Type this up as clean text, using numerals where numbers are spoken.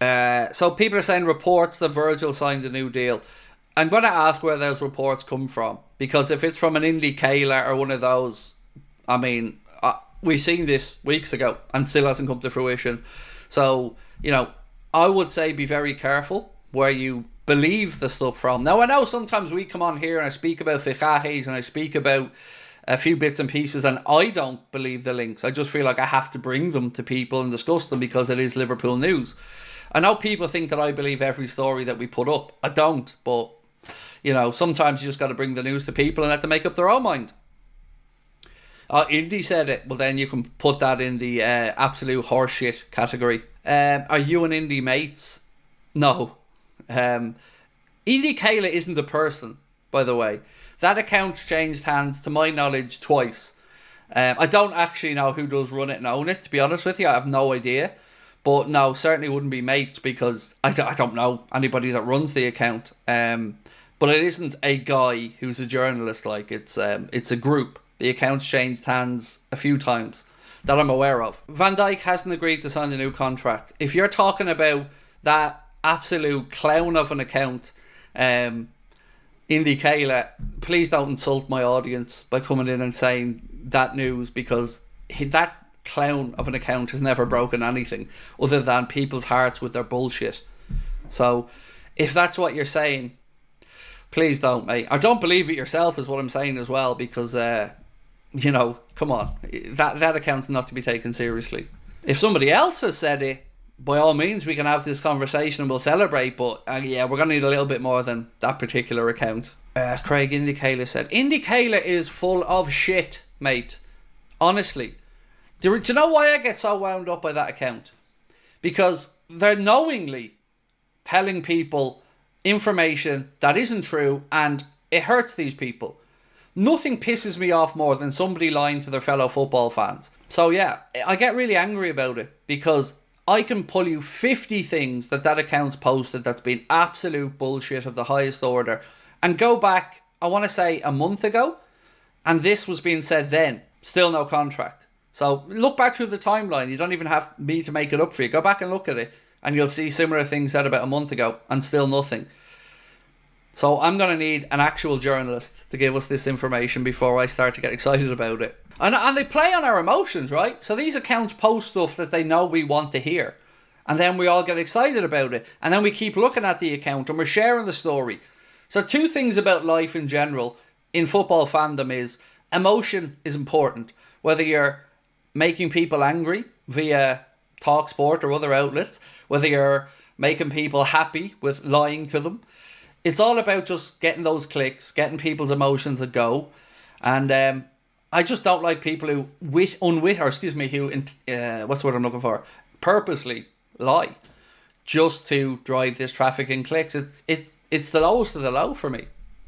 So people are saying reports that Virgil signed a new deal. I'm going to ask where those reports come from, because if it's from an Indie or one of those, I mean, we've seen this weeks ago and still hasn't come to fruition. So, you know, I would say be very careful where you believe the stuff from. Now, I know sometimes we come on here and I speak about fichajes and I speak about a few bits and pieces, and I don't believe the links. I just feel like I have to bring them to people and discuss them because it is Liverpool news. I know people think that I believe every story that we put up. I don't, but, you know, sometimes you just got to bring the news to people and let them make up their own mind. Indy said it. Well, then you can put that in the absolute horseshit category. Are you and Indy mates? No. Indy Kayla isn't the person, by the way. That account's changed hands, to my knowledge, twice. I don't actually know who does run it and own it, to be honest with you. I have no idea. But no, certainly wouldn't be mates, because I don't know anybody that runs the account. But it isn't a guy who's a journalist. Like, it's a group. The account's changed hands a few times that I'm aware of. Van Dijk hasn't agreed to sign a new contract. If you're talking about that absolute clown of an account, Indy Kayla, please don't insult my audience by coming in and saying that news, because that clown of an account has never broken anything other than people's hearts with their bullshit. So if that's what you're saying, please don't, mate. Or don't believe it yourself is what I'm saying as well, because you know, come on, that account's not to be taken seriously. If somebody else has said it, by all means we can have this conversation and we'll celebrate, but yeah, we're going to need a little bit more than that particular account. Craig Indicala said, Indicala is full of shit, mate. Honestly. Do you know why I get so wound up by that account? Because they're knowingly telling people information that isn't true, and it hurts these people. Nothing pisses me off more than somebody lying to their fellow football fans. So yeah, I get really angry about it, because I can pull you 50 things that account's posted that's been absolute bullshit of the highest order, and go back, I want to say a month ago, and this was being said then. Still no contract. So look back through the timeline. You don't even have me to make it up for you. Go back and look at it, and you'll see similar things said about a month ago, and still nothing. So I'm going to need an actual journalist to give us this information before I start to get excited about it. And they play on our emotions, right? So these accounts post stuff that they know we want to hear. And then we all get excited about it. And then we keep looking at the account and we're sharing the story. So two things about life in general in football fandom is emotion is important. Whether you're making people angry via TalkSport or other outlets, whether you're making people happy with lying to them, it's all about just getting those clicks, getting people's emotions a go. And I just don't like people who purposely lie just to drive this traffic and clicks. It's the lowest of the low for me.